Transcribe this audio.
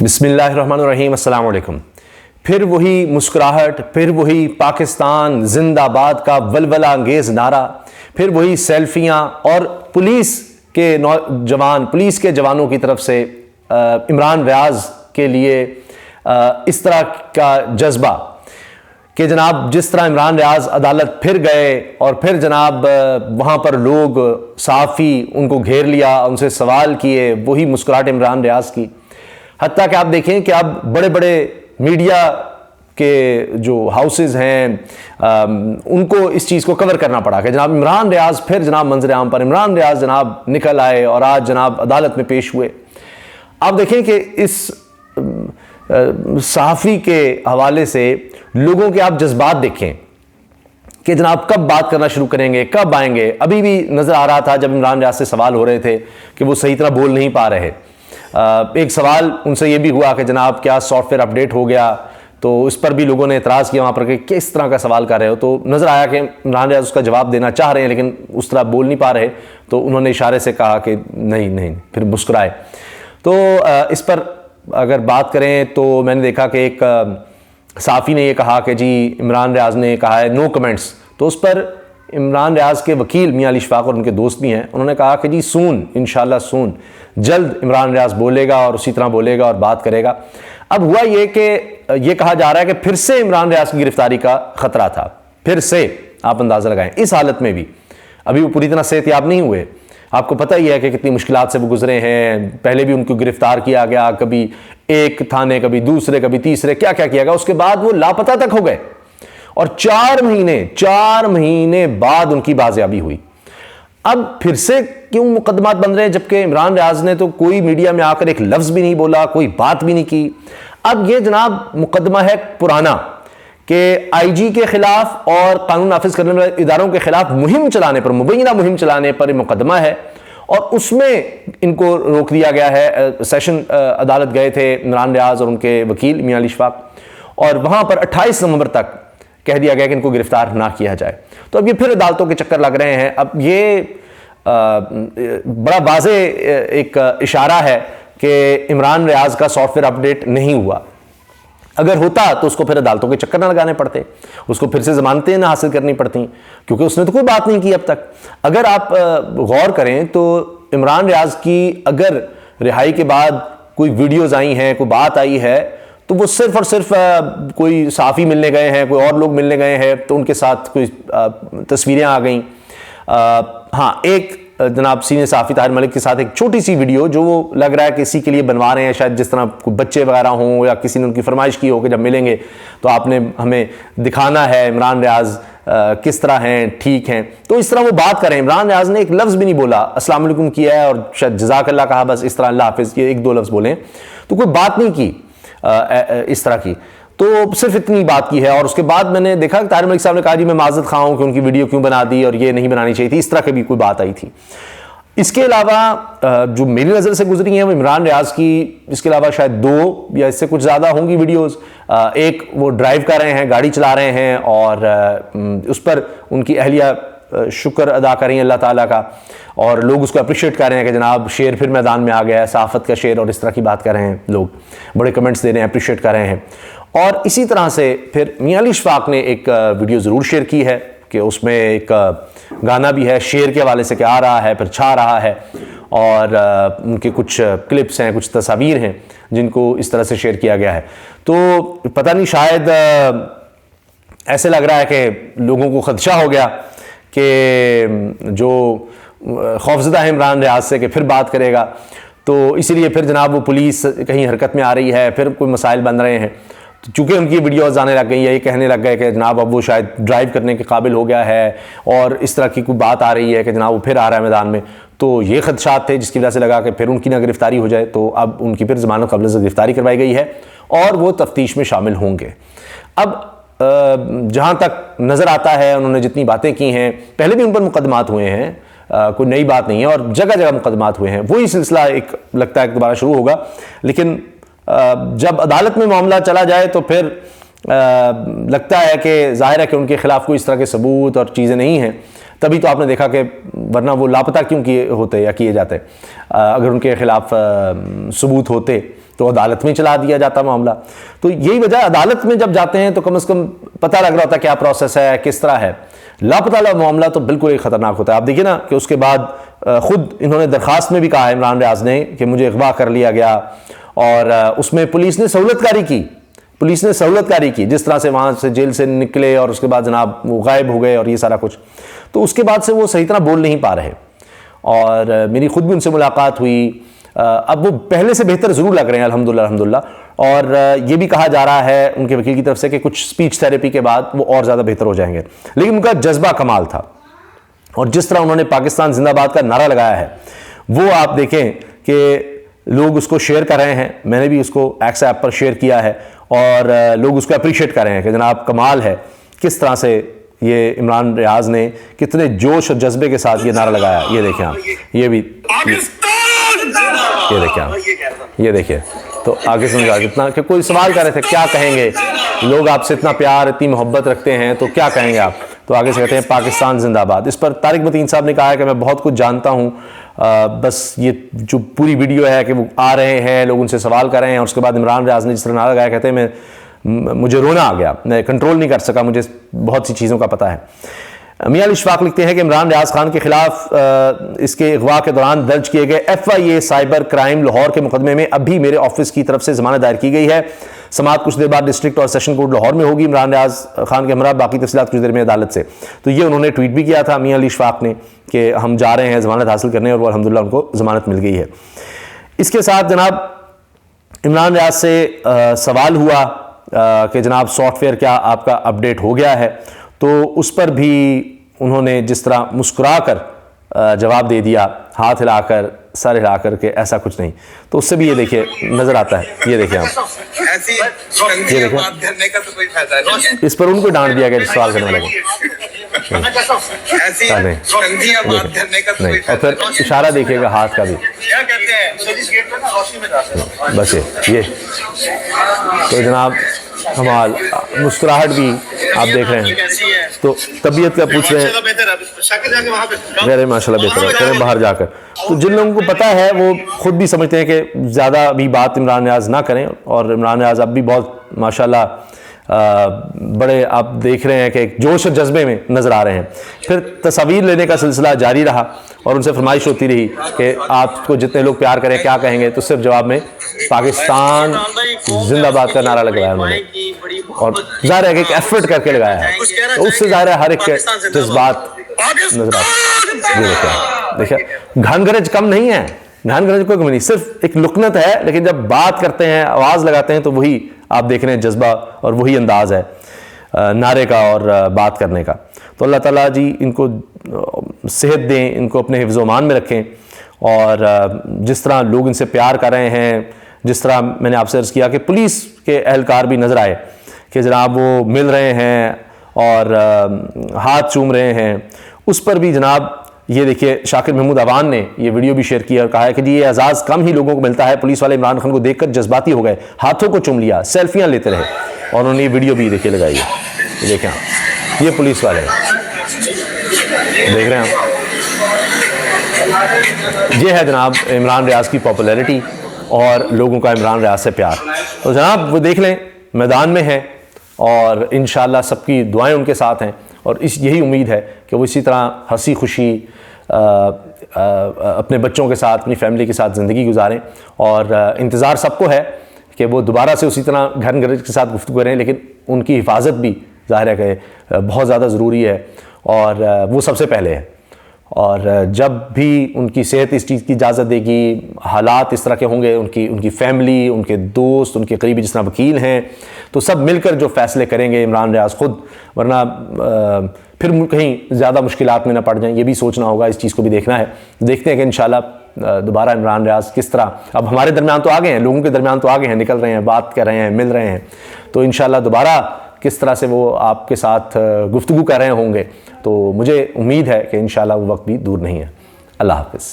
بسم اللہ الرحمن الرحیم، السلام علیکم۔ پھر وہی مسکراہٹ، پھر وہی پاکستان زندہ باد کا ولولہ انگیز نعرہ، پھر وہی سیلفیاں اور پولیس کے جوانوں کی طرف سے عمران ریاض کے لیے اس طرح کا جذبہ کہ جناب جس طرح عمران ریاض عدالت پھر گئے اور پھر جناب وہاں پر لوگ صحافی ان کو گھیر لیا، ان سے سوال کیے، وہی مسکراہٹ عمران ریاض کی۔ حتیٰ کہ آپ دیکھیں کہ اب بڑے بڑے میڈیا کے جو ہاؤسز ہیں ان کو اس چیز کو کور کرنا پڑا کہ جناب عمران ریاض پھر جناب منظر عام پر عمران ریاض جناب نکل آئے اور آج جناب عدالت میں پیش ہوئے۔ آپ دیکھیں کہ اس صحافی کے حوالے سے لوگوں کے آپ جذبات دیکھیں کہ جناب کب بات کرنا شروع کریں گے، کب آئیں گے۔ ابھی بھی نظر آ رہا تھا جب عمران ریاض سے سوال ہو رہے تھے کہ وہ صحیح طرح بول نہیں پا رہے۔ ایک سوال ان سے یہ بھی ہوا کہ جناب کیا سافٹ ویئر اپڈیٹ ہو گیا، تو اس پر بھی لوگوں نے اعتراض کیا وہاں پر کہ کس طرح کا سوال کر رہے ہو، تو نظر آیا کہ عمران ریاض اس کا جواب دینا چاہ رہے ہیں لیکن اس طرح بول نہیں پا رہے، تو انہوں نے اشارے سے کہا کہ نہیں، پھر مسکرائے۔ تو اس پر اگر بات کریں تو میں نے دیکھا کہ ایک صحافی نے یہ کہا کہ جی عمران ریاض نے کہا ہے نو کمنٹس، تو اس پر عمران ریاض کے وکیل میاں علی اشفاق اور ان کے دوست بھی ہیں، انہوں نے کہا کہ جی سون انشاءاللہ سون جلد عمران ریاض بولے گا اور اسی طرح بولے گا اور بات کرے گا۔ اب ہوا یہ کہ یہ کہا جا رہا ہے کہ پھر سے عمران ریاض کی گرفتاری کا خطرہ تھا، پھر سے آپ اندازہ لگائیں اس حالت میں بھی ابھی وہ پوری طرح صحتیاب نہیں ہوئے۔ آپ کو پتہ ہی ہے کہ کتنی مشکلات سے وہ گزرے ہیں، پہلے بھی ان کو گرفتار کیا گیا، کبھی ایک تھانے کبھی دوسرے کبھی تیسرے، کیا کیا گیا، اس کے بعد وہ لاپتہ تک ہو گئے اور 4 مہینے بعد ان کی بازیابی ہوئی۔ اب پھر سے کیوں مقدمات بن رہے ہیں جبکہ عمران ریاض نے تو کوئی میڈیا میں آ کر ایک لفظ بھی نہیں بولا، کوئی بات بھی نہیں کی۔ اب یہ جناب مقدمہ ہے پرانا کہ آئی جی کے خلاف اور قانون نافذ کرنے والے اداروں کے خلاف مہم چلانے پر، مبینہ مہم چلانے پر مقدمہ ہے، اور اس میں ان کو روک دیا گیا ہے۔ سیشن عدالت گئے تھے عمران ریاض اور ان کے وکیل میاں علی اشفاق، اور وہاں پر 28 نومبر تک کہہ دیا گیا کہ ان کو گرفتار نہ کیا جائے۔ تو اب یہ پھر عدالتوں کے چکر لگ رہے ہیں۔ اب یہ بڑا واضح ایک اشارہ ہے کہ عمران ریاض کا سافٹ ویئر اپڈیٹ نہیں ہوا۔ اگر ہوتا تو اس کو پھر عدالتوں کے چکر نہ لگانے پڑتے، اس کو پھر سے ضمانتیں نہ حاصل کرنی پڑتی، کیونکہ اس نے تو کوئی بات نہیں کی اب تک۔ اگر آپ غور کریں تو عمران ریاض کی اگر رہائی کے بعد کوئی ویڈیوز آئی ہیں، کوئی بات آئی ہے، تو وہ صرف اور صرف کوئی صحافی ملنے گئے ہیں، کوئی اور لوگ ملنے گئے ہیں تو ان کے ساتھ کوئی تصویریں آ گئیں۔ ہاں، ایک جناب سینئر صحافی طاہر ملک کے ساتھ ایک چھوٹی سی ویڈیو جو وہ لگ رہا ہے کہ اسی کے لیے بنوا رہے ہیں، شاید جس طرح کوئی بچے وغیرہ ہوں یا کسی نے ان کی فرمائش کی ہو کہ جب ملیں گے تو آپ نے ہمیں دکھانا ہے عمران ریاض کس طرح ہیں، ٹھیک ہیں، تو اس طرح وہ بات کریں۔ عمران ریاض نے ایک لفظ بھی نہیں بولا، السلام علیکم کیا ہے اور شاید جزاک اللہ کہا، بس اس طرح اللہ حافظ، یہ 1-2 لفظ بولیں، تو کوئی بات نہیں کی اس طرح کی، تو صرف اتنی بات کی ہے۔ اور اس کے بعد میں نے دیکھا کہ طاہر ملک صاحب نے کہا جی میں معذرت خواہ ہوں کہ ان کی ویڈیو کیوں بنا دی اور یہ نہیں بنانی چاہیے تھی، اس طرح کی بھی کوئی بات آئی تھی۔ اس کے علاوہ جو میری نظر سے گزری ہیں وہ عمران ریاض کی، اس کے علاوہ شاید 2 یا اس سے کچھ زیادہ ہوں گی ویڈیوز۔ ایک وہ ڈرائیو کر رہے ہیں، گاڑی چلا رہے ہیں، اور اس پر ان کی اہلیہ شکر ادا کر رہی ہیں اللہ تعالیٰ کا، اور لوگ اس کو اپریشیٹ کر رہے ہیں کہ جناب شیر پھر میدان میں آ گیا ہے، صحافت کا شیر، اور اس طرح کی بات کر رہے ہیں، لوگ بڑے کمنٹس دے رہے ہیں، اپریشیٹ کر رہے ہیں۔ اور اسی طرح سے پھر میاں علی اشفاق نے ایک ویڈیو ضرور شیئر کی ہے کہ اس میں ایک گانا بھی ہے شیر کے حوالے سے کہ آ رہا ہے پھر چھا رہا ہے، اور ان کے کچھ کلپس ہیں، کچھ تصاویر ہیں جن کو اس طرح سے شیئر کیا گیا ہے۔ تو پتہ نہیں، شاید ایسے لگ رہا ہے کہ لوگوں کو خدشہ ہو گیا کہ جو خوفزدہ ہے عمران ریاض سے کہ پھر بات کرے گا، تو اسی لیے پھر جناب وہ پولیس کہیں حرکت میں آ رہی ہے، پھر کوئی مسائل بن رہے ہیں۔ چونکہ ان کی ویڈیوز آنے لگ گئی ہیں، یہ کہنے لگ گئے کہ جناب اب وہ شاید ڈرائیو کرنے کے قابل ہو گیا ہے، اور اس طرح کی کوئی بات آ رہی ہے کہ جناب وہ پھر آ رہا ہے میدان میں، تو یہ خدشات تھے جس کی وجہ سے لگا کہ پھر ان کی نہ گرفتاری ہو جائے، تو اب ان کی پھر ضمانت قبل سے گرفتاری کروائی گئی ہے اور وہ تفتیش میں شامل ہوں گے۔ اب جہاں تک نظر آتا ہے انہوں نے جتنی باتیں کی ہیں، پہلے بھی ان پر مقدمات ہوئے ہیں، کوئی نئی بات نہیں ہے، اور جگہ جگہ مقدمات ہوئے ہیں، وہی سلسلہ ایک لگتا ہے کہ دوبارہ شروع ہوگا۔ لیکن جب عدالت میں معاملہ چلا جائے تو پھر لگتا ہے کہ ظاہر ہے کہ ان کے خلاف کوئی اس طرح کے ثبوت اور چیزیں نہیں ہیں، تبھی تو آپ نے دیکھا کہ ورنہ وہ لاپتہ کیوں کیے ہوتے یا کیے جاتے، اگر ان کے خلاف ثبوت ہوتے تو عدالت میں چلا دیا جاتا معاملہ. تو یہی وجہ، عدالت میں جب جاتے ہیں تو کم از کم پتہ لگ رہا ہوتا ہے کیا پروسیس ہے، کس طرح ہے. لاپتہ معاملہ تو بالکل ہی خطرناک ہوتا ہے. آپ دیکھیے نا کہ اس کے بعد خود انہوں نے درخواست میں بھی کہا ہے عمران ریاض نے کہ مجھے اغوا کر لیا گیا، اور اس میں پولیس نے سہولت کاری کی، جس طرح سے وہاں سے جیل سے نکلے اور اس کے بعد جناب وہ غائب ہو گئے اور یہ سارا کچھ. تو اس کے بعد سے وہ صحیح طرح بول نہیں پا رہے، اور میری خود بھی ان سے ملاقات ہوئی. اب وہ پہلے سے بہتر ضرور لگ رہے ہیں الحمدللہ، اور یہ بھی کہا جا رہا ہے ان کے وکیل کی طرف سے کہ کچھ سپیچ تھیراپی کے بعد وہ اور زیادہ بہتر ہو جائیں گے. لیکن ان کا جذبہ کمال تھا، اور جس طرح انہوں نے پاکستان زندہ باد کا نعرہ لگایا ہے وہ آپ دیکھیں کہ لوگ اس کو شیئر کر رہے ہیں. میں نے بھی اس کو ایکس ایپ پر شیئر کیا ہے، اور لوگ اس کو اپریشیٹ کر رہے ہیں کہ جناب کمال ہے کس طرح سے یہ عمران ریاض نے کتنے جوش اور جذبے کے ساتھ یہ نعرہ لگایا. یہ دیکھیں آپ، یہ بھی یہ دیکھیں آپ، یہ دیکھیں. تو آگے سمجھا اتنا کہ کوئی سوال کر رہے تھے کیا کہیں گے، لوگ آپ سے اتنا پیار اتنی محبت رکھتے ہیں تو کیا کہیں گے آپ. تو آگے سے کہتے ہیں پاکستان زندہ باد. اس پر طارق متین صاحب نے کہا ہے کہ میں بہت کچھ جانتا ہوں، بس یہ جو پوری ویڈیو ہے کہ وہ آ رہے ہیں، لوگ ان سے سوال کر رہے ہیں، اور اس کے بعد عمران ریاض نے جس طرح نعرہ لگایا، کہتے ہیں مجھے رونا آ گیا، میں کنٹرول نہیں کر سکا، مجھے بہت سی چیزوں کا پتہ ہے. میاں علی اشفاق لکھتے ہیں کہ عمران ریاض خان کے خلاف اس کے اغوا کے دوران درج کیے گئے FIA سائبر کرائم لاہور کے مقدمے میں ابھی میرے آفس کی طرف سے ضمانت دائر کی گئی ہے. سماعت کچھ دیر بعد ڈسٹرکٹ اور سیشن کورٹ لاہور میں ہوگی عمران ریاض خان کے ہمراہ، باقی تفصیلات کچھ دیر میں عدالت سے. تو یہ انہوں نے ٹویٹ بھی کیا تھا میاں علی اشفاق نے کہ ہم جا رہے ہیں ضمانت حاصل کرنے، اور وہ الحمدللہ ان کو ضمانت مل گئی ہے. اس کے ساتھ جناب عمران ریاض سے سوال ہوا کہ جناب سافٹ ویئر کیا آپ کا اپڈیٹ ہو گیا ہے، تو اس پر بھی انہوں نے جس طرح مسکرا کر جواب دے دیا، ہاتھ ہلا کر، سر ہلا کر کہ ایسا کچھ نہیں. تو اس سے بھی یہ دیکھیے نظر آتا ہے، یہ دیکھیں آپ، یہ دیکھیں اس پر ان کو ڈانٹ دیا گیا سوال کرنے والے کو. نہیں، اور پھر اشارہ دیکھیے گا ہاتھ کا بھی، بس یہ تو جناب کمال مسکراہٹ بھی آپ دیکھ رہے ہیں. تو طبیعت کا پوچھ رہے ہیں، غیر ماشاءاللہ بہتر ہے کریں باہر جا کر. تو جن لوگوں کو پتہ ہے وہ خود بھی سمجھتے ہیں کہ زیادہ بھی بات عمران ریاض نہ کریں، اور عمران ریاض اب بھی بہت ماشاءاللہ بڑے آپ دیکھ رہے ہیں کہ ایک جوش اور جذبے میں نظر آ رہے ہیں. پھر تصاویر لینے کا سلسلہ جاری رہا، اور ان سے فرمائش ہوتی رہی کہ آپ کو جتنے لوگ پیار کریں کیا کہیں گے، تو صرف جواب میں پاکستان زندہ باد کا نعرہ لگایا انہوں نے، اور ظاہر ہے کہ ایک ایفرٹ کر کے لگایا ہے. تو اس سے ظاہر ہے ہر ایک کے جذبات نظر آتے ہیں. یہ دیکھیں گھن گرج کم نہیں ہے، گھن گرج کوئی کم نہیں، صرف ایک لکنت ہے، لیکن جب بات کرتے ہیں آواز لگاتے ہیں تو وہی آپ دیکھ رہے ہیں جذبہ اور وہی انداز ہے نعرے کا اور بات کرنے کا. تو اللہ تعالیٰ جی ان کو صحت دیں، ان کو اپنے حفظ و امان میں رکھیں، اور جس طرح لوگ ان سے پیار کر رہے ہیں، جس طرح میں نے آپ سے عرض کیا کہ پولیس کے اہلکار بھی نظر آئے کہ جناب وہ مل رہے ہیں اور ہاتھ چوم رہے ہیں، اس پر بھی جناب یہ دیکھیے شاکر محمود عوان نے یہ ویڈیو بھی شیئر کیا اور کہا ہے کہ جی یہ اعزاز کم ہی لوگوں کو ملتا ہے. پولیس والے عمران خان کو دیکھ کر جذباتی ہو گئے، ہاتھوں کو چوم لیا، سیلفیاں لیتے رہے، اور انہوں نے یہ ویڈیو بھی دیکھیے لگائی ہے. دیکھیں آپ، یہ پولیس والے دیکھ رہے ہیں آپ، یہ ہے جناب عمران ریاض کی پاپولیرٹی اور لوگوں کا عمران ریاض سے پیار. تو جناب وہ دیکھ لیں میدان میں ہیں، اور انشاءاللہ سب کی دعائیں ان کے ساتھ ہیں، اور یہی امید ہے کہ وہ اسی طرح ہنسی خوشی اپنے بچوں کے ساتھ، اپنی فیملی کے ساتھ زندگی گزاریں. اور انتظار سب کو ہے کہ وہ دوبارہ سے اسی طرح گھن گرج کے ساتھ گفتگو کریں، لیکن ان کی حفاظت بھی ظاہر ہے کہ بہت زیادہ ضروری ہے، اور وہ سب سے پہلے ہے. اور جب بھی ان کی صحت اس چیز کی اجازت دے گی، حالات اس طرح کے ہوں گے، ان کی فیملی، ان کے دوست، ان کے قریبی جس طرح وکیل ہیں، تو سب مل کر جو فیصلے کریں گے عمران ریاض خود، ورنہ پھر کہیں زیادہ مشکلات میں نہ پڑ جائیں. یہ بھی سوچنا ہوگا، اس چیز کو بھی دیکھنا ہے. دیکھتے ہیں کہ انشاءاللہ دوبارہ عمران ریاض کس طرح، اب ہمارے درمیان تو آگے ہیں، لوگوں کے درمیان تو آگے ہیں، نکل رہے ہیں، بات کر رہے ہیں، مل رہے ہیں. تو انشاءاللہ دوبارہ کس طرح سے وہ آپ کے ساتھ گفتگو کر رہے ہوں گے. تو مجھے امید ہے کہ انشاءاللہ وہ وقت بھی دور نہیں ہے. اللہ حافظ.